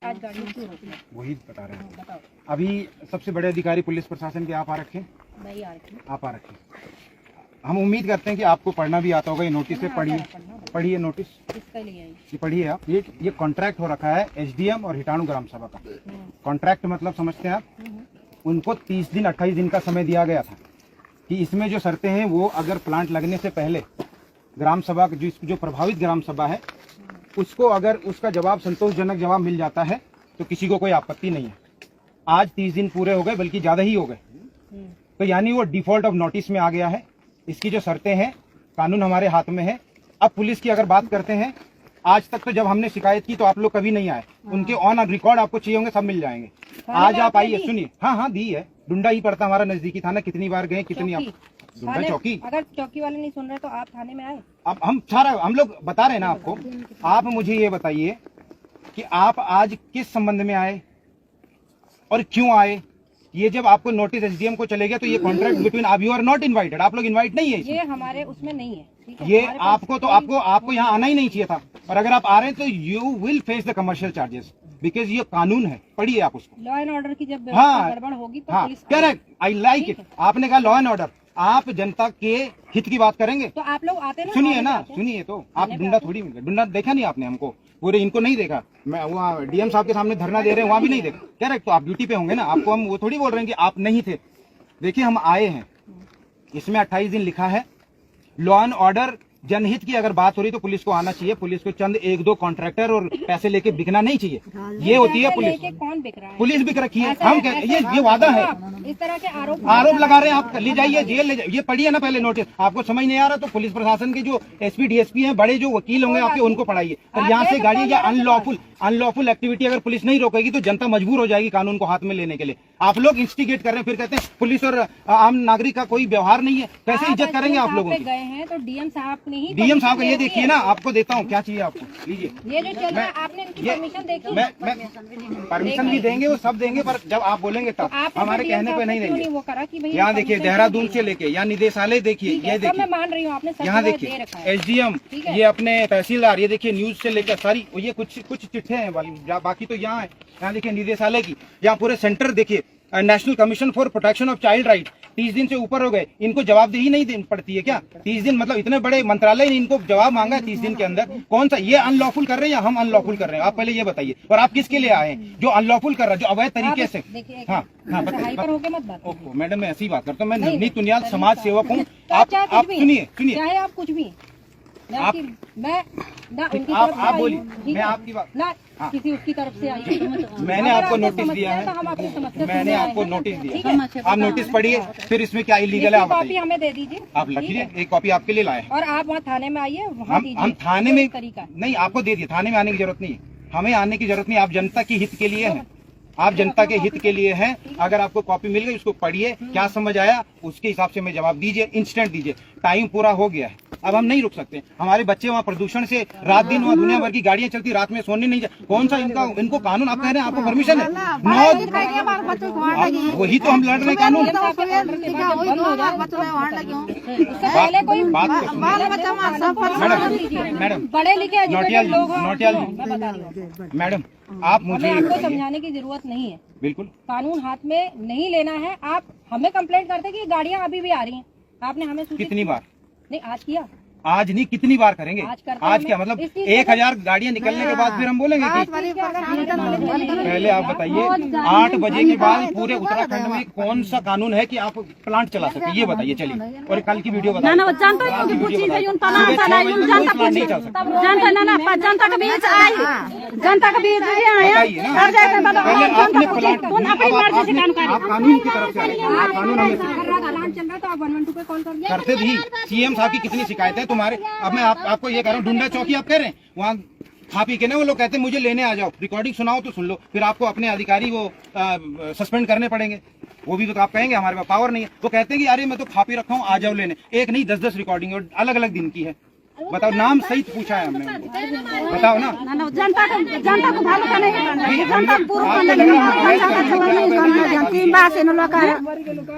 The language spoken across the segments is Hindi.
आज गाड़ी क्यों रोकी? वही बता रहे हैं। बताओ। अभी सबसे बड़े अधिकारी पुलिस प्रशासन के आप आ रखे, मैं ही आ रही हूँ। आप आ रखे। हम उम्मीद करते हैं कि आपको पढ़ना भी आता होगा। ये नोटिस है, पढ़िए नोटिस, किसके लिए आई? ये पढ़िए आप। ये कॉन्ट्रैक्ट हो रखा है एसडीएम और हिटाणु ग्राम सभा का। कॉन्ट्रैक्ट मतलब समझते हैं आप, उनको 30 दिन 28 दिन का समय दिया गया था कि इसमें जो शर्तें हैं वो अगर प्लांट लगने से पहले ग्राम सभा जो प्रभावित ग्राम सभा है उसको अगर उसका जवाब संतोषजनक जवाब मिल जाता है तो किसी को कोई आपत्ति नहीं है। आज 30 दिन पूरे हो गए, बल्कि ज्यादा ही हो गए, तो यानी वो डिफॉल्ट ऑफ नोटिस में आ गया है। इसकी जो शर्तें हैं, कानून हमारे हाथ में है। अब पुलिस की अगर बात करते हैं, आज तक तो जब हमने शिकायत की तो आप लोग कभी नहीं आए। उनके ऑन रिकॉर्ड आपको चाहिए होंगे, सब मिल जाएंगे। आज आप आइए, सुनिए। हाँ दी है, डुंडा ही पड़ता हमारा नजदीकी थाना। कितनी बार गए, कितनी आप डुंडा चौकी। अगर चौकी वाले नहीं सुन रहे तो आप थाने में आए। अब हम लोग बता रहे हैं ना आपको। आप मुझे ये बताइए कि आप आज किस संबंध में आए और क्यों आए। ये जब आपको नोटिस एसडीएम को चले गया तो ये कॉन्ट्रैक्ट बिटवीन आप, यू आर नॉट इनवाइटेड, आप लोग इनवाइट नहीं है ये हमारे उसमें नहीं है, ठीक है? ये आपको यहाँ आना ही नहीं चाहिए था। और अगर आप आ रहे हैं तो you will face the commercial charges, because ये कानून है। पढ़िए आप उसको। लॉ एंड ऑर्डर की जब गड़बड़ होगी तो हाँ, police correct, I like it. आपने कहा लॉ एंड ऑर्डर, आप जनता के हित की बात करेंगे तो आप लोग आते ना। सुनिए ना, सुनिए तो। आप डुंडा थोड़ी, डुंडा देखा नहीं आपने हमको, पूरे इनको नहीं देखा। मैं वहाँ डीएम साहब के सामने धरना दे रहे हैं, वहाँ भी नहीं देखा। करेक्ट, तो आप ड्यूटी पे होंगे ना, आपको हम वो थोड़ी बोल रहे हैं कि आप नहीं थे। देखिए हम आए हैं, इसमें 28 दिन लिखा है। लॉ एंड ऑर्डर, जनहित की अगर बात हो रही तो पुलिस को आना चाहिए। पुलिस को चंद 1-2 कॉन्ट्रैक्टर और पैसे लेके बिकना नहीं चाहिए। ये होती है पुलिस। कौन बिक रहा है? पुलिस बिक रखी है। हम ये वादा है। इस तरह के आरोप लगा रहे हैं आप। ले जाइए जेल ले जाइए। ये पढ़िए ना पहले नोटिस। आपको समझ नहीं आ रहा तो पुलिस प्रशासन के जो एसपी डीएसपी हैं, बड़े जो वकील होंगे आपके, उनको पढ़ाइए। और यहाँ से गाड़ी या अनलॉफुल एक्टिविटी अगर पुलिस नहीं रोकेगी तो जनता मजबूर हो जाएगी कानून को हाथ में लेने के लिए। आप लोग इंस्टिगेट कर रहे हैं, फिर कहते हैं पुलिस और आम नागरिक का कोई व्यवहार नहीं है। कैसे इज्जत करेंगे आप लोगों की? गए हैं तो डीएम साहब ने ही, डीएम साहब का ये देखिए ना, आपको देता हूँ क्या चाहिए आपको, लीजिए। ये जो चल रहा है आपने इनकी परमिशन देखी? मैं परमिशन भी देंगे, वो सब देंगे, पर जब आप बोलेंगे तब हमारे कहने पे नहीं देंगे। वो करा कि यहाँ देखिए, देहरादून से लेके यहाँ निदेशालय देखिए, ये देखिए, मैं मान रही हूँ आपने यहाँ देखिए एसडीएम, ये अपने तहसीलदार, ये देखिए न्यूज से लेकर सारी, ये कुछ चिट्ठे हैं वाली, बाकी तो यहाँ है। यहाँ देखिए निदेशालय की, यहाँ पूरे सेंटर देखिए, national commission for protection of child right. 30 दिन से ऊपर हो गए, इनको जवाबदेही नहीं देनी पड़ती है क्या? 30 दिन मतलब इतने बड़े मंत्रालय ने इनको जवाब मांगा है 30 दिन के अंदर। कौन सा ये अनलॉफुल कर रहे हैं या हम अनलॉफुल कर रहे हैं? आप पहले ये बताइए। और आप किसके लिए आए हैं? जो अनलॉफुल कर रहा है, जो अवैध तरीके से। हाँ बताइए। मैडम मैं ऐसी बात करता हूँ, मैं नवनीत तुनियाल समाज सेवक हूँ। आप सुनिए, चाहे आप कुछ भी, आप बोलिए, मैं आपकी बात ना किसी उसकी तरफ से आई। मैंने आपको नोटिस दिया है, मैंने आपको नोटिस दिया है। आप नोटिस पढ़िए, फिर इसमें क्या इलीगल है आप कॉपी हमें दे दीजिए। आप लिखिए, एक कॉपी आपके लिए लाए। और आप वहाँ थाने में आइए, हम थाने में नहीं, आपको दे दिए। थाने में आने की जरूरत नहीं है, हमें आने की जरूरत नहीं। आप जनता के हित के लिए हैं, आप जनता के हित के लिए हैं। अगर आपको कॉपी मिल गई, उसको पढ़िए, क्या समझ आया उसके हिसाब से हमें जवाब दीजिए, इंस्टेंट दीजिए। टाइम पूरा हो गया है, अब हम नहीं रुक सकते। हमारे बच्चे वहाँ प्रदूषण से रात दिन, वहाँ दुनिया भर की गाड़ियाँ चलती, रात में सोने नहीं जाए। कौन सा इनको कानून? आप कह रहे हैं आपको परमिशन है, वही तो हम लड़ रहे हैं कानून। मैडम पढ़े लिखे मैडम आप मुझे आपको समझाने की जरूरत नहीं है। बिल्कुल कानून हाथ में नहीं लेना है। आप हमें कंप्लेंट करते कि गाड़ियाँ अभी भी आ रही हैं, आपने हमें कितनी बार? नहीं आज किया, आज नहीं, कितनी बार करेंगे? आज क्या मतलब 1000 गाड़ियां निकलने के बाद फिर हम बोलेंगे कि पहले आप बताइए 8 बजे के बाद पूरे उत्तराखंड में कौन सा कानून है कि आप प्लांट चला सकते, ये बताइए। चलिए, और कल की वीडियो बताइए। कानून की तरफ से कानून करते भी। सीएम साहब की कितनी शिकायतें हैं तुम्हारे। अब मैं आपको ये कह रहा हूँ, डुंडा चौकी आप कह रहे हैं, वहाँ खा पी के ना वो लोग कहते हैं मुझे लेने आ जाओ, रिकॉर्डिंग सुनाओ तो सुन लो, फिर आपको अपने अधिकारी वो सस्पेंड करने पड़ेंगे। वो भी तो आप कहेंगे हमारे पास पावर नहीं है। वो कहते हैं कि अरे मैं तो खा पी रखा हूँ, आ जाओ लेने। एक नहीं 10-10 रिकॉर्डिंग अलग अलग दिन की है। बताओ, नाम सहित पूछा है हमने उनको, बताओ ना। जनता को भालो का नहीं, जनता पूरा नहीं,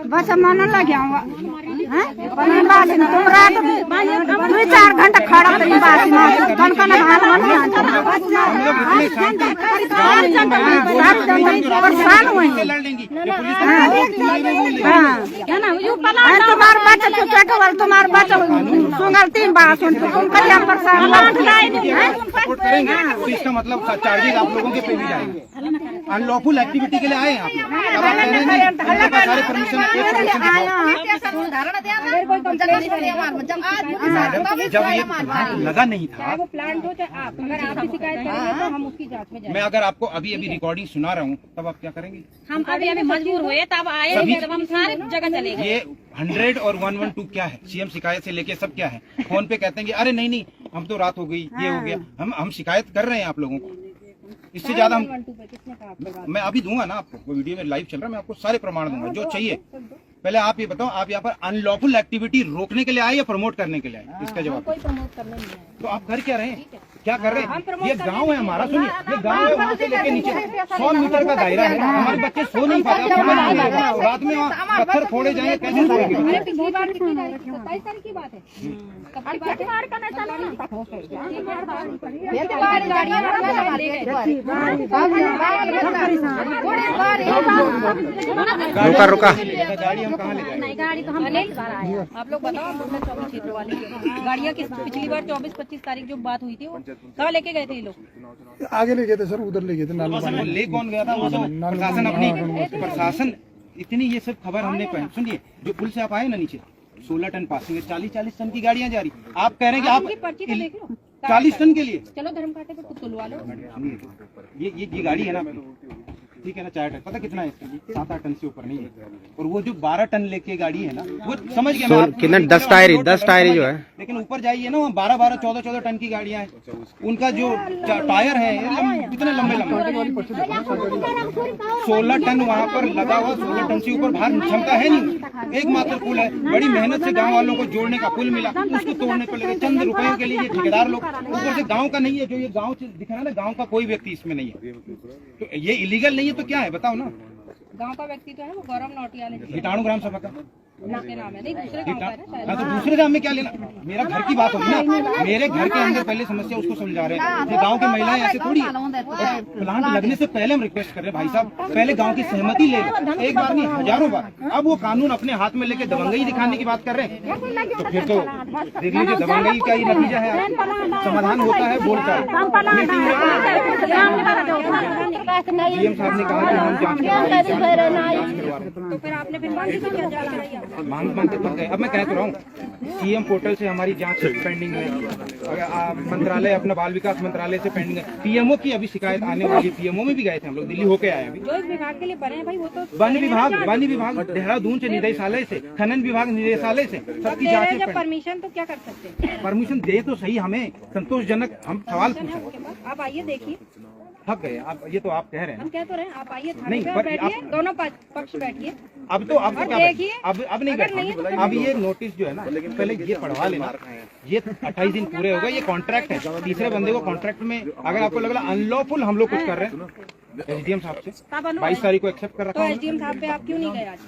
बस मन लग गया। तीन बार तुम रात 2-4 घंटा खड़ा तीन बार कौन कौन परेशान हुए तुम्हारे बच्चे तुम्हारे बच्चे सुंगल 3 बार सुन तुम कहीं परेशान तो इसका मतलब चार्जेस आप लोगों के पे भी जाएंगे। अनलॉफुल एक्टिविटी के लिए आए हैं आप लोग। अब आप कह रहे हैं उनके पास सारे परमिशन जब ये लगा नहीं था, वो प्लांट हो चाहे आप, अगर आप भी शिकायत करेंगे तो हम उसकी जांच में जाएंगे। मैं अगर आपको अभी अभी रिकॉर्डिंग सुना रहा हूँ तब आप क्या करेंगे? हम अभी मजबूर हुए तब आए, जब हम सारे जगह चले गए। ये 100 और 112 क्या है? सीएम शिकायत से लेके सब क्या है? फोन पे कहते हैं कि अरे नहीं हम तो रात हो गई, ये हो गया। हम शिकायत कर रहे हैं आप लोगों को। इससे ज्यादा हम मैं अभी दूंगा ना आपको, वो वीडियो में लाइव चल रहा है, मैं आपको सारे प्रमाण दूंगा जो चाहिए। पहले आप ये बताओ, आप यहाँ पर अनलॉफुल एक्टिविटी रोकने के लिए आए या प्रमोट करने के लिए आए? इसका जवाब। कोई प्रमोट करने नहीं है। तो आप कर क्या रहे हैं? क्या कर रहे हैं? ये गांव है हमारा, सुनिए, ये गांव है, वहाँ से लेके नीचे 100 मीटर का दायरा है। हमारे बच्चे सो नहीं पाते, रात में वहाँ पत्थर फोड़े जाएंगे, कैसे सोएंगे? पिछली बार कितनी तारीख? 27 तारीख की बात है। कब की बात है? रुका गाड़ी हम कहाँ ले जाएंगे? गाड़ी तो हम आप लोग बताओ, 24 क्षेत्र वाली गाड़ियाँ किस पिछली बार 24-25 तारीख जो बात हुई थी वो कहाँ लेके गए थे ये लोग? आगे ले गए थे सर, उधर ले गए थे नाला। वो ले कौन गया था? वो तो प्रशासन अपनी प्रशासन इतनी ये सब खबर हमने पाई। सुनिए, जो पुल से आप आए ना नीचे 16 टन पासिंग, 40-40 टन की गाड़ियाँ जा रही। आप कह रहे हैं कि आप पर्ची तो देख लो 40 टन के लिए चलो धर्म कांटे पे खुद तुलवा लो। ये गाड़ी है ना, ठीक है ना, 4 टन, पता कितना है इसका? 7-8 टन से ऊपर नहीं है। और वो जो 12 टन लेके गाड़ी है ना, वो समझ गया मैं कितना 10 टायर जो है, लेकिन ऊपर जाइए ना, वहाँ 12-12, 14-14 टन की गाड़ियाँ हैं। उनका जो टायर है कितने लंबे 16 टन वहाँ पर लगा हुआ, 16 टन से ऊपर भार क्षमता है नहीं। एकमात्र पुल है, बड़ी मेहनत से गाँव वालों को जोड़ने का पुल मिला, उसको तोड़ने को लगे चंद रुपयों के लिए ये ठेकेदार लोग। ऊपर से गाँव का नहीं है, जो ये गाँव दिख रहा है ना, गाँव का कोई व्यक्ति इसमें नहीं है, तो ये इलीगल नहीं है तो क्या है बताओ ना? गांव का व्यक्ति तो है वो गौरव नौटियाल है, कीटाणु ग्राम सभा का उसके नाम है। नहीं दूसरे गांव का है ना शायद। हाँ, तो दूसरे गांव में क्या लेना? मेरा घर की बात होगी ना, मेरे घर के अंदर पहले समस्या उसको समझा रहे हैं। ये गांव की महिलाएं ऐसे थोड़ी है। प्लांट लगने से पहले हम रिक्वेस्ट कर रहे हैं, भाई साहब पहले गांव की सहमति ले लो, एक बार नहीं हजारों बार। अब वो कानून अपने हाथ में लेके दबंगई दिखाने की बात कर रहे हैं, तो फिर तो देख लीजिए दबंगई का ही नतीजा है। समाधान होता है, बोलता है। सीएम साहब ने कहा कि हम जांच तो फिर आपने फिर मांग की क्या जांच कराई? मांग के गए। अब मैं कह तो रहा हूँ, सीएम पोर्टल से हमारी जांच पेंडिंग है, मंत्रालय अपना बाल विकास मंत्रालय से पेंडिंग है, पीएमओ की अभी शिकायत आने वाली है। पीएमओ में भी गए थे हम लोग, दिल्ली होके आए अभी। जो इस विभाग के लिए बने हैं भाई वो तो वन विभाग देहरादून से निदेशालय से, खनन विभाग निदेशालय से सबकी जांच। जब परमिशन तो क्या कर सकते हैं? परमिशन दे तो सही, हमें संतोषजनक हम सवाल पूछे। आप आइए देखिए, थक गए आप, ये तो आप कह रहे हम हैं। कह तो रहे हैं आप आइए थाने नहीं, पे पर बैठिए, आप- दोनों पक्ष बैठिए। अब तो क्या देखिए, अब नहीं अगर नहीं है तो बैठा। अब ये नोटिस जो है ना, पहले ये पढ़वा लेना। ये 28 दिन पूरे हो गए, ये कॉन्ट्रैक्ट है। तीसरे बंदे को कॉन्ट्रैक्ट में अगर आपको लग रहा अनलॉफुल हम लोग कुछ कर रहे हैं, एसडीएम साहब से 22 तारीख को एक्सेप्ट कर तो रखा है, एसडीएम साहब पे आप क्यों नहीं गए आज?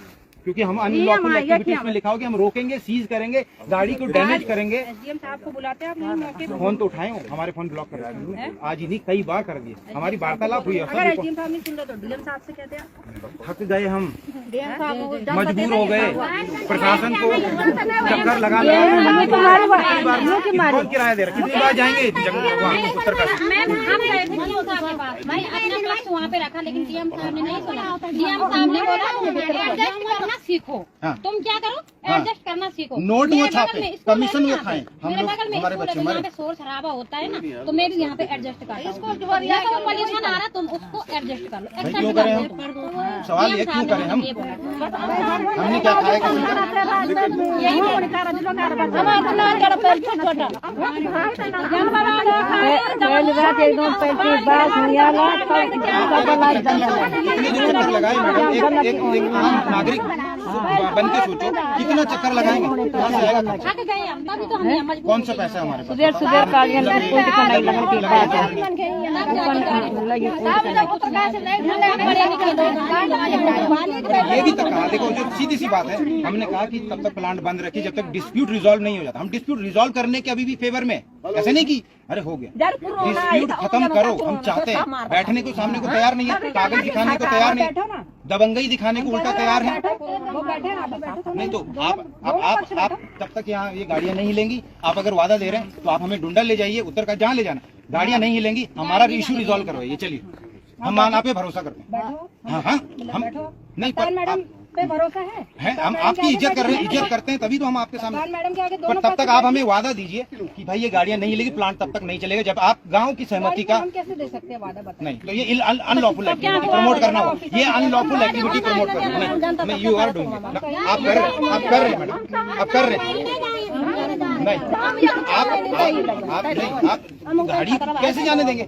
क्योंकि हम अनलॉफुल एक्टिविटीज में लिखा हो कि हम रोकेंगे, सीज करेंगे, गाड़ी को डैमेज करेंगे। एसडीएम साहब को बुलाते हैं आप नहीं मौके पे? फोन तो उठाए हो, हमारे फोन ब्लॉक कर रखे हैं। आज ही नहीं, कई बार कर दिए। हमारी वार्तालाप हुई है, अगर एसडीएम साहब नहीं सुन रहे तो डीएम साहब से कहते हैं। थक गए हम, मजबूर हो गए, प्रशासन को चक्कर लगा कितनी किराया दे रहा, कितनी बार जाएंगे उत्तरकाशी? मैम हम गए थे डीएम साहब के पास, भाई अपना पक्ष वहाँ पे रखा, लेकिन डीएम साहब ने नहीं सुना। डीएम साहब ने बोला एडजस्ट करना सीखो, हाँ। तुम क्या करो एडजस्ट करना सीखो। नोट वो मेरे छापे, बगल में स्कूल कमीशन है वो ना, खाएं। हम मेरे लोग, बगल में हमारे स्कूल है, बच्चे तो यहाँ हमारे पे शोर शराबा होता है ना, तो मैं भी यहाँ पे एडजस्ट करता हूँ। जैसा वो पोल्यूशन आ रहा तुम उसको एडजस्ट कर लो, क्यों एक्सेप्ट करें कर हम? लो। सवाल ये क्यों करें हम? हमने क्या खाया किसी का? इतने जो चक्कर लगाए मैडम, एक आम नागरिक बन के सोचो कितना चक्कर लगाएंगे, कहाँ से आएगा? थक गए हम, तभी तो हम यहाँ मजबूर कौन सा पैसा है हमारे पास? सुबह सुबह कालियन को नहीं लगने की बात है। ये भी तक कहा, देखो जो सीधी सी बात है, हमने कहा कि तब तक प्लांट बंद रखिए जब तक डिस्प्यूट रिजॉल्व नहीं हो जाता। हम डिस्प्यूट रिजॉल्व करने के अभी भी फेवर में, ऐसे नहीं कि अरे हो गया, डिस्प्यूट खत्म करो। हम चाहते हैं, बैठने को सामने को तैयार नहीं है, कागज दिखाने को तैयार नहीं, दबंगई दिखाने को उल्टा तैयार है। नहीं तो आप तब तक यहाँ ये गाड़ियाँ नहीं हिलेंगी। आप अगर वादा दे रहे हैं तो आप हमें डुंडा ले जाइए, उत्तर का जहाँ ले जाना, गाड़ियाँ नहीं हिलेंगी, हमारा इशू रिजॉल्व करवाइए। चलिए, हम आप पे भरोसा करते हैं। हाँ हम नहीं, पर पे भरोसा है हम आपकी इज्जत कर रहे हैं, इज्जत करते हैं तभी तो हम आपके सामने। मैडम के आगे पर तब तक आप हमें वादा दीजिए कि भाई ये गाड़ियाँ नहीं हिलेगी, प्लांट तब तक नहीं चलेगा जब आप गांव की सहमति का। हम कैसे दे सकते हैं वादा? बताइए। नहीं तो ये अनलॉफुल एक्टिविटी प्रमोट करना होगा, ये अनलॉफुल एक्टिविटी प्रमोट करना। नहीं, यू आर डूइंग, आप कर रहे हैं, आप कर रहे हैं मैडम, आप कर रहे हैं। नहीं, आप नहीं, आप गाड़ी कैसे जाने देंगे?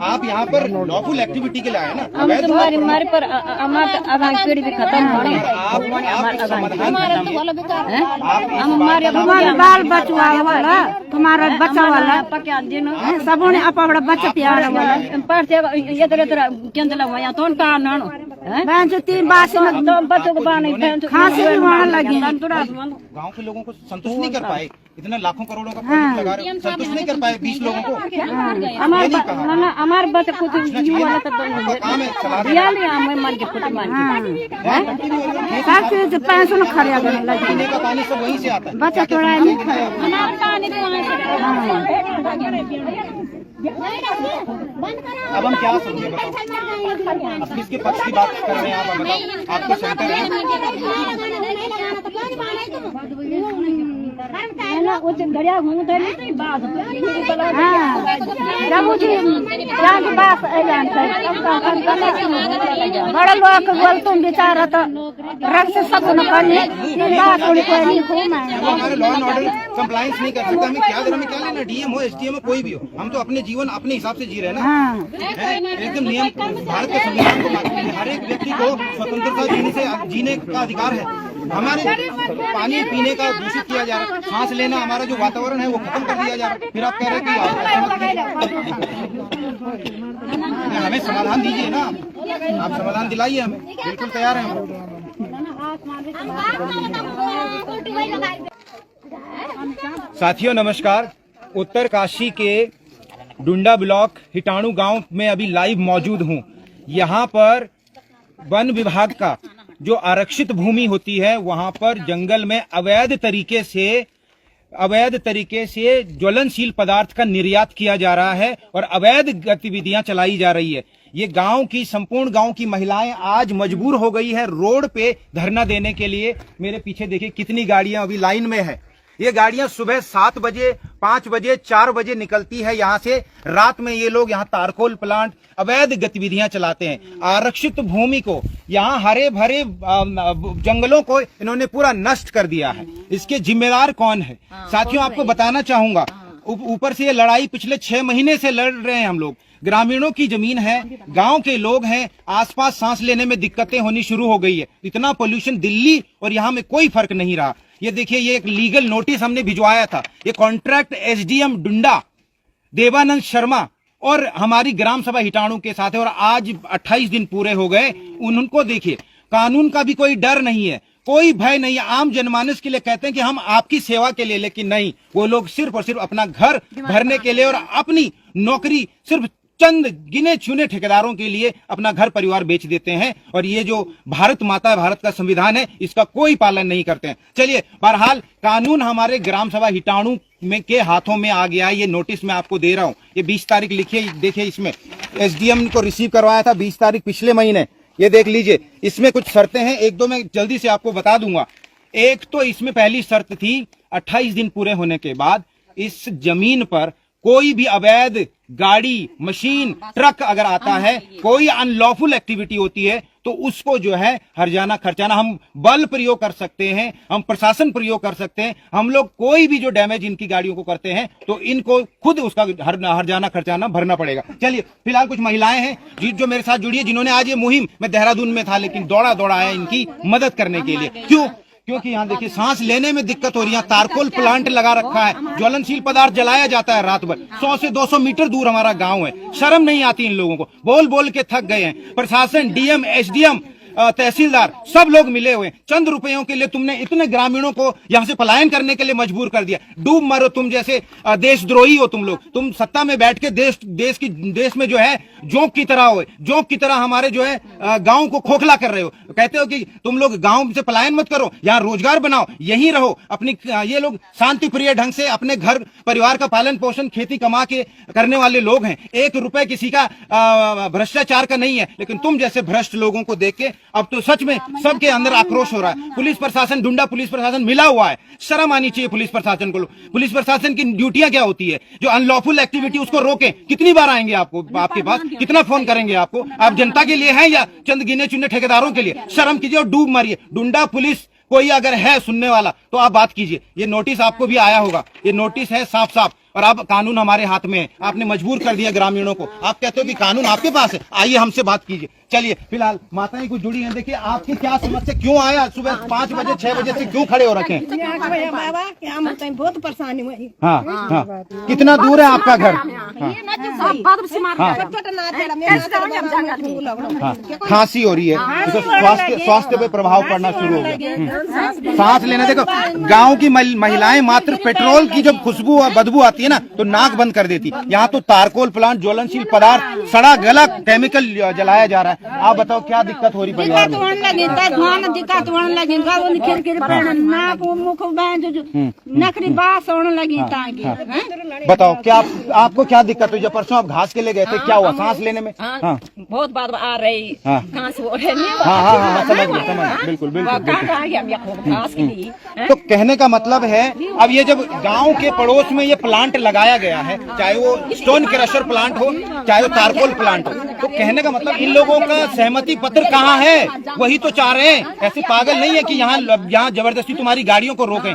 आप यहाँ पर लॉफुल एक्टिविटी के लिए आए ना। हम तुम्हारी हमारे पर हमारी पीढ़ी भी खत्म हो रही है। आप समाधान तुम्हारे बाल बचवा वाला, तुम्हारा बच्चा वाला सब ने अपना बच्चा प्यार वाला पढ़ते ये तरह केंद्र लगवाया तो बहन जो 3 बार में तो बच्चों को पानी खांसी बीमार लगी। गांव के लोगों को संतुष्ट नहीं कर पाए, इतना लाखों करोड़ों का प्रोजेक्ट लगा रहे हो, संतुष्ट नहीं कर पाए 20 लोगों को। हमारे बच्चे खुद वाला तो दिया नहीं, हमें मान के खुद मान के पैसों खड़े पीने का पानी सब वहीं से आता है, बच्चा थोड़ा नहीं खाया। अब हम क्या समझे बताओ? अब किसके पक्ष की बात कर रहे हैं आप? बताओ, आपको सेंटर है घड़िया घूमते नहीं बात बड़े लोग बोल तुम बेचारा तो रख से सब हमारे लॉ एंड ऑर्डर कंप्लायंस नहीं कर सकता। हमें क्या लेना, डीएम हो एसडीएम हो कोई भी हो, हम तो अपने जीवन अपने हिसाब से जी रहे हैं ना। एकदम नियम, भारत के संविधान को हर एक व्यक्ति को स्वतंत्रता जीने का अधिकार है। हमारे पानी पीने का दूषित किया जा रहा है, सांस लेना, हमारा जो वातावरण है वो खत्म कर दिया जा रहा है। फिर आप कह रहे हैं कि हमें समाधान दीजिए ना, आप समाधान दिलाइए, हमें बिल्कुल तैयार है हम। साथियों नमस्कार, उत्तरकाशी के डुंडा ब्लॉक हिटाणु गांव में अभी लाइव मौजूद हूं। यहां पर वन विभाग का जो आरक्षित भूमि होती है वहां पर जंगल में अवैध तरीके से ज्वलनशील पदार्थ का निर्यात किया जा रहा है और अवैध गतिविधियां चलाई जा रही है। ये संपूर्ण गांव की महिलाएं आज मजबूर हो गई है रोड पे धरना देने के लिए। मेरे पीछे देखिए कितनी गाड़ियां अभी लाइन में है। ये गाड़ियां सुबह 7 बजे, 5 बजे, 4 बजे निकलती है यहाँ से। रात में ये लोग यहाँ तारकोल प्लांट अवैध गतिविधियां चलाते हैं। आरक्षित भूमि को, यहाँ हरे भरे जंगलों को इन्होंने पूरा नष्ट कर दिया है। इसके जिम्मेदार कौन है? साथियों आपको बताना चाहूंगा, ऊपर से ये लड़ाई पिछले 6 महीने से लड़ रहे हैं हम लोग। ग्रामीणों की जमीन है, गांव के लोग हैं, आसपास सांस लेने में दिक्कतें होनी शुरू हो गई है। इतना पोल्यूशन दिल्ली और यहाँ में कोई फर्क नहीं रहा। ये देखिए, ये एक लीगल नोटिस हमने भिजवाया था। ये कॉन्ट्रैक्ट एसडीएम डुंडा देवानंद शर्मा और हमारी ग्राम सभा हिटाणु के साथ है और आज 28 दिन पूरे हो गए। उनको देखिए, कानून का भी कोई डर नहीं है, कोई भय नहीं है। आम जनमानस के लिए कहते हैं कि हम आपकी सेवा के लिए, लेकिन नहीं, वो लोग सिर्फ और सिर्फ अपना घर भरने के लिए और अपनी नौकरी सिर्फ चंद गिने चुने ठेकेदारों के लिए अपना घर परिवार बेच देते हैं। और ये जो भारत माता, भारत का संविधान है, इसका कोई पालन नहीं करते हैं। चलिए, बहरहाल कानून हमारे ग्राम सभा हिटाणु में के हाथों में आ गया है। ये नोटिस मैं आपको दे रहा हूं, ये 20 तारीख लिखिए, देखिए इसमें एसडीएम को रिसीव करवाया था 20 तारीख पिछले महीने। ये देख लीजिए, इसमें कुछ शर्तें हैं, 1-2 मैं जल्दी से आपको बता दूंगा। एक तो इसमें पहली शर्त थी 28 दिन पूरे होने के बाद इस जमीन पर कोई भी अवैध गाड़ी, मशीन, ट्रक अगर आता है, कोई अनलॉफुल एक्टिविटी होती है तो उसको जो है हर्जाना खर्चाना हम बल प्रयोग कर सकते हैं, हम प्रशासन प्रयोग कर सकते हैं। हम लोग कोई भी जो डैमेज इनकी गाड़ियों को करते हैं तो इनको खुद उसका हर्जाना खर्चाना भरना पड़ेगा। चलिए, फिलहाल कुछ महिलाएं हैं जो मेरे साथ जुड़ी है, जिन्होंने आज ये मुहिम, मैं देहरादून में था लेकिन दौड़ा आया इनकी मदद करने के लिए। क्यों? क्योंकि यहाँ देखिए सांस लेने में दिक्कत हो रही है। तारकोल प्लांट लगा रखा है, ज्वलनशील पदार्थ जलाया जाता है रात भर। 100 से 200 मीटर दूर हमारा गांव है। शर्म नहीं आती इन लोगों को, बोल बोल के थक गए हैं। प्रशासन, डीएम, एसडीएम, तहसीलदार सब लोग मिले हुए। चंद रुपयों के लिए तुमने इतने ग्रामीणों को यहाँ से पलायन करने के लिए मजबूर कर दिया। डूब मरो तुम जैसे देशद्रोही हो तुम लोग। तुम सत्ता में बैठ के देश में जो है जोंक की तरह हो, जोंक की तरह हमारे जो है गांव को खोखला कर रहे हो। कहते हो कि तुम लोग गांव से पलायन मत करो, यहाँ रोजगार बनाओ, यहीं रहो। अपनी ये लोग शांति प्रिय ढंग से अपने घर परिवार का पालन पोषण खेती कमा के करने वाले लोग हैं। 1 रुपए किसी का भ्रष्टाचार का नहीं है। लेकिन तुम जैसे भ्रष्ट लोगों को देख के अब तो सच में सबके अंदर आक्रोश हो रहा है। पुलिस प्रशासन, गुंडा पुलिस प्रशासन मिला हुआ है। शर्म आनी चाहिए पुलिस प्रशासन को। पुलिस प्रशासन की ड्यूटियां क्या होती है? जो अनलॉफुल एक्टिविटी उसको रोकें। कितनी बार आएंगे आपके पास? कितना फोन करेंगे आपको? आप जनता के लिए हैं या चंद गिने चुने ठेकेदारों के लिए? शर्म कीजिए और डूब मारिए। गुंडा पुलिस कोई अगर है सुनने वाला तो आप बात कीजिए। ये नोटिस आपको भी आया होगा, ये नोटिस है साफ साफ। और अब कानून हमारे हाथ में है। आपने मजबूर कर दिया ग्रामीणों को। आप कहते हो कि कानून आपके पास है, आइए हमसे बात कीजिए। चलिए, फिलहाल माताएं कुछ जुड़ी हैं। देखिए, आपकी क्या समस्या, क्यों आया सुबह 5 बजे 6 बजे से क्यों खड़े हो रखे हैं? बहुत परेशानी हुई। हाँ, कितना दूर है आपका घर? खांसी हो रही है तो स्वास्थ्य पे प्रभाव पड़ना शुरू हो गया। सांस लेना, देखो गांव की महिलाएं मात्र पेट्रोल की जब खुशबू और बदबू आती है ना तो नाक बंद कर देती। यहाँ तो तारकोल प्लांट, ज्वलनशील पदार्थ, सड़ा गला केमिकल जलाया जा रहा है। आप बताओ क्या दिक्कत हो रही परिवार में? बताओ क्या आपको क्या दिक्कत हुई? जब परसों आप घास के लिए गए थे, क्या हुआ सांस लेने में? हाँ, बहुत बार आ रही घास हो रही। हाँ, समझ बिल्कुल। तो कहने का मतलब है, अब ये जब गांव के पड़ोस में ये प्लांट लगाया गया है, चाहे वो स्टोन क्रशर प्लांट हो चाहे वो तारकोल प्लांट हो, तो कहने का मतलब इन लोगों का सहमति पत्र कहाँ है? वही तो चाह रहे हैं। ऐसे पागल नहीं है कि यहाँ जबरदस्ती तुम्हारी गाड़ियों को रोकें।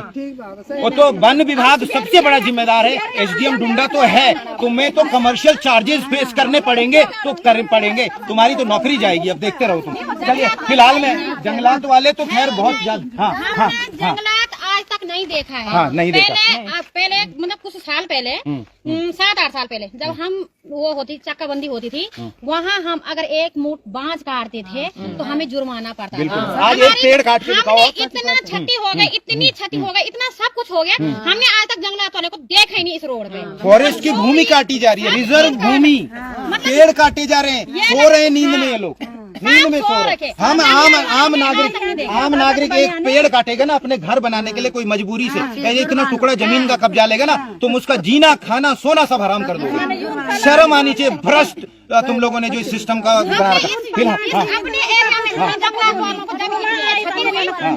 वो तो वन विभाग सबसे बड़ा जिम्मेदार है। एसडीएम डुंडा तो है, तुम्हें तो कमर्शियल चार्जेस फेस करने पड़ेंगे तो पड़ेंगे। तुम्हारी तो नौकरी जाएगी। अब देखते रहो तुम। चलिए, फिलहाल में जंगलात वाले तो खैर बहुत ज्यादा जंगलात आज तक नहीं देखा है। हाँ, नहीं देखा। पहले मतलब कुछ साल पहले 7-8 साल पहले जब हम वो होती चक्काबंदी होती थी, वहाँ हम अगर 1 मुठ बांज काटते थे तो हमें जुर्माना पड़ता था। आज एक पेड़ काट के दिखाओ। इतना क्षति हो गई, इतनी क्षति हो गई, इतना सब कुछ हो गया। हमने आज तक जंगलात वाले को देखा ही नहीं इस रोड पे। फॉरेस्ट की भूमि काटी जा रही है, रिजर्व भूमि, पेड़ काटे जा रहे हैं। सो रहे हैं नींद में ये लोग, नींद में सो रहे। हम आम नागरिक एक पेड़ काटेगा ना अपने घर बनाने के लिए, कोई मजबूरी से इतना टुकड़ा जमीन का कब्जा लेगा ना, तुम उसका जीना खाना सोना सब हराम कर दोगे। शर्म आनी चाहिए। भ्रष्ट तुम लोगों ने जो इस सिस्टम का बना रखा। फिलहाल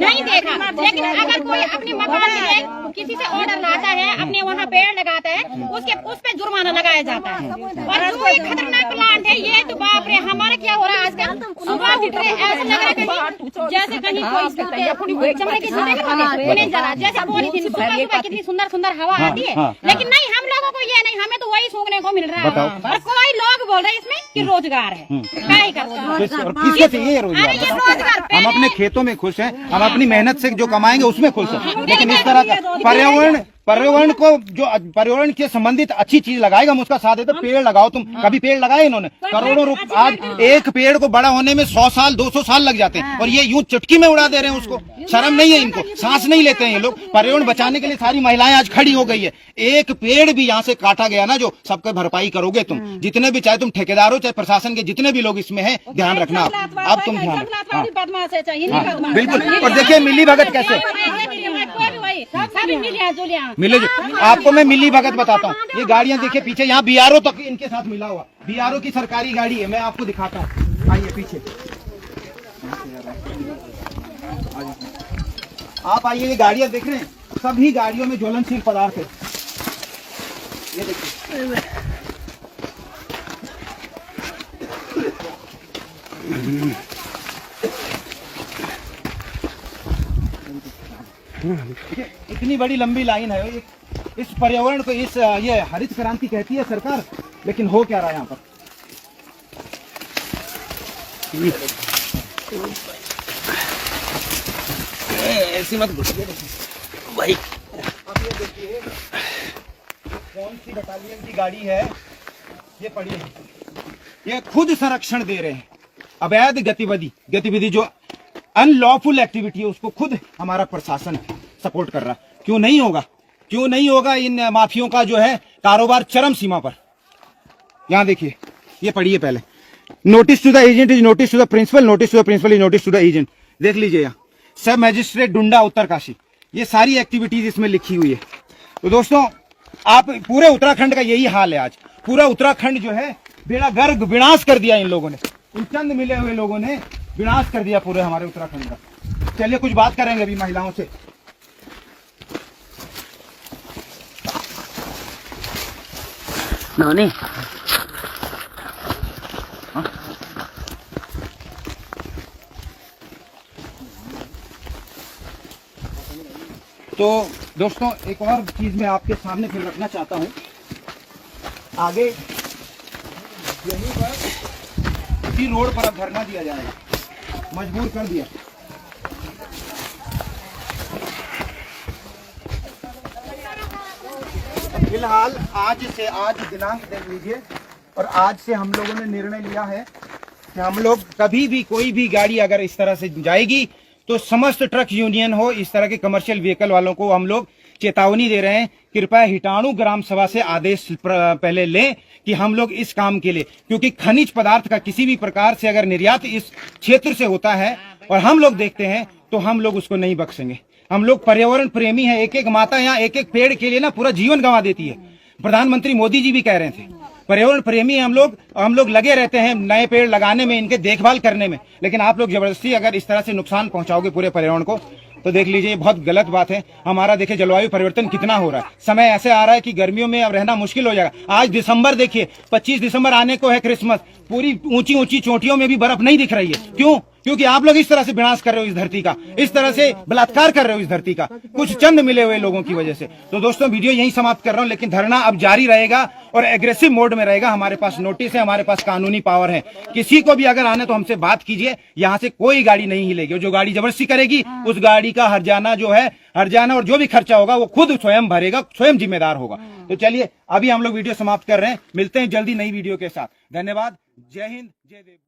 नहीं देखा, लेकिन अगर कोई अपने मकान में किसी से ऑर्डर लाता है, अपने वहाँ पेड़ लगाता है, उस पे जुर्माना लगाया जाता है। और जो ये खतरनाक प्लांट है, ये तो बाप रे, हमारा क्या हो रहा है आजकल? सुबह उठ रहे ऐसा लग रहा है जैसे कहीं कोई चमड़े की जला, जैसे पॉलीथीन। सुबह कितनी सुंदर हवा आती है, लेकिन नहीं, हम लोगों को ये नहीं, हमें तो वही सूंघने को मिल रहा है। और कोई लोग बोल रहे हैं इसमें कि रोजगार है। क्या ही करो, किसको चाहिए रोजगार? हम अपने खेतों में खुश हैं, हम अपनी मेहनत से जो कमाएंगे उसमें खुश हैं। लेकिन इस तरह का पर्यावरण को जो पर्यावरण के संबंधित अच्छी चीज लगाएगा हम उसका साथ देते। पेड़ लगाओ। तुम कभी पेड़ लगाए? इन्होंने करोड़ों रुपए, आज एक पेड़ को बड़ा होने में 100 साल 200 साल लग जाते हैं और ये यूं चुटकी में उड़ा दे रहे हैं उसको। शर्म नहीं है इनको? सांस नहीं लेते हैं ये लोग। पर्यावरण बचाने के लिए सारी महिलाएं आज खड़ी हो गई है। एक पेड़ भी यहाँ से काटा गया ना, जो सबका भरपाई करोगे तुम, जितने भी, चाहे तुम ठेकेदार हो चाहे प्रशासन के जितने भी लोग इसमें है, ध्यान रखना। अब तुम ध्यान, बिल्कुल। और देखिए मिली भगत कैसे मिले। आपको मैं मिली भगत बताता हूँ। ये गाड़ियां देखिए पीछे, यहाँ बीआरओ तक इनके साथ मिला हुआ। बीआरओ की सरकारी गाड़ी है, मैं आपको दिखाता हूँ। आइए पीछे, आप आइए। ये गाड़ियां देख रहे हैं, सभी गाड़ियों में ज्वलनशील पदार्थ है। ये देखिए, देखिए इतनी बड़ी लंबी लाइन है। इस पर्यावरण को ये हरित क्रांति कहती है सरकार, लेकिन हो क्या रहा है यहाँ पर। ऐसी मत घुसिए भाई। अब ये देखिए कौन सी बटालियन की गाड़ी है, ये पड़ी है। ये खुद संरक्षण दे रहे हैं। अवैध गतिविधि जो अनलॉफुल एक्टिविटी है उसको खुद हमारा प्रशासन सपोर्ट कर रहा। क्यों नहीं होगा, क्यों नहीं होगा। इन माफियों का जो है कारोबार चरम सीमा पर। यहाँ देखिए ये पढ़िए पहले, notice to the agent is notice to the principal, notice to the principal is notice to the agent. देख लीजिए यहाँ सब मजिस्ट्रेट डुंडा उत्तरकाशी, ये सारी एक्टिविटीज इसमें लिखी हुई है। तो दोस्तों आप पूरे उत्तराखंड का यही हाल है। आज पूरा उत्तराखंड जो है बेड़ा गर्क विनाश कर दिया इन लोगों ने, इन चंद मिले हुए लोगों ने विनाश कर दिया पूरे हमारे उत्तराखंड का। चलिए कुछ बात करेंगे अभी महिलाओं से। नौनी तो दोस्तों एक और चीज मैं आपके सामने फिर रखना चाहता हूं। आगे यहीं पर इसी रोड पर अब धरना दिया जाएगा, मजबूर कर दिया। फिलहाल आज दिनांक देख लीजिए, और आज से हम लोगों ने निर्णय लिया है कि हम लोग कभी भी कोई भी गाड़ी अगर इस तरह से जाएगी तो समस्त ट्रक यूनियन हो, इस तरह के कमर्शियल व्हीकल वालों को हम लोग चेतावनी दे रहे हैं। कृपया हिटाणु ग्राम सभा से आदेश पहले लें कि हम लोग इस काम के लिए, क्योंकि खनिज पदार्थ का किसी भी प्रकार से अगर निर्यात इस क्षेत्र से होता है और हम लोग देखते हैं तो हम लोग उसको नहीं बख्शेंगे। हम लोग पर्यावरण प्रेमी हैं। एक एक माता यहाँ एक एक पेड़ के लिए ना पूरा जीवन गंवा देती है। प्रधानमंत्री मोदी जी भी कह रहे थे पर्यावरण प्रेमी हम लोग लगे रहते हैं नए पेड़ लगाने में, इनके देखभाल करने में। लेकिन आप लोग जबरदस्ती अगर इस तरह से नुकसान पहुंचाओगे पूरे पर्यावरण को तो देख लीजिए बहुत गलत बात है। हमारा देखिए जलवायु परिवर्तन कितना हो रहा है। समय ऐसे आ रहा है कि गर्मियों में अब रहना मुश्किल हो जाएगा। आज दिसंबर देखिए 25 दिसंबर आने को है क्रिसमस, पूरी ऊंची ऊंची चोटियों में भी बर्फ नहीं दिख रही है। क्यों? क्योंकि आप लोग इस तरह से विनाश कर रहे हो इस धरती का, इस तरह से बलात्कार कर रहे हो इस धरती का, कुछ चंद मिले हुए लोगों की वजह से। तो दोस्तों वीडियो यहीं समाप्त कर रहा हूं, लेकिन धरना अब जारी रहेगा और एग्रेसिव मोड में रहेगा। हमारे पास नोटिस है, हमारे पास कानूनी पावर है। किसी को भी अगर आने तो हमसे बात कीजिए, यहाँ से कोई गाड़ी नहीं हिलेगी। जो गाड़ी जबरदस्ती करेगी उस गाड़ी का हर्जाना और जो भी खर्चा होगा वो खुद स्वयं भरेगा, स्वयं जिम्मेदार होगा। तो चलिए अभी हम लोग वीडियो समाप्त कर रहे हैं, मिलते हैं जल्दी नई वीडियो के साथ। धन्यवाद, जय हिंद, जय देव।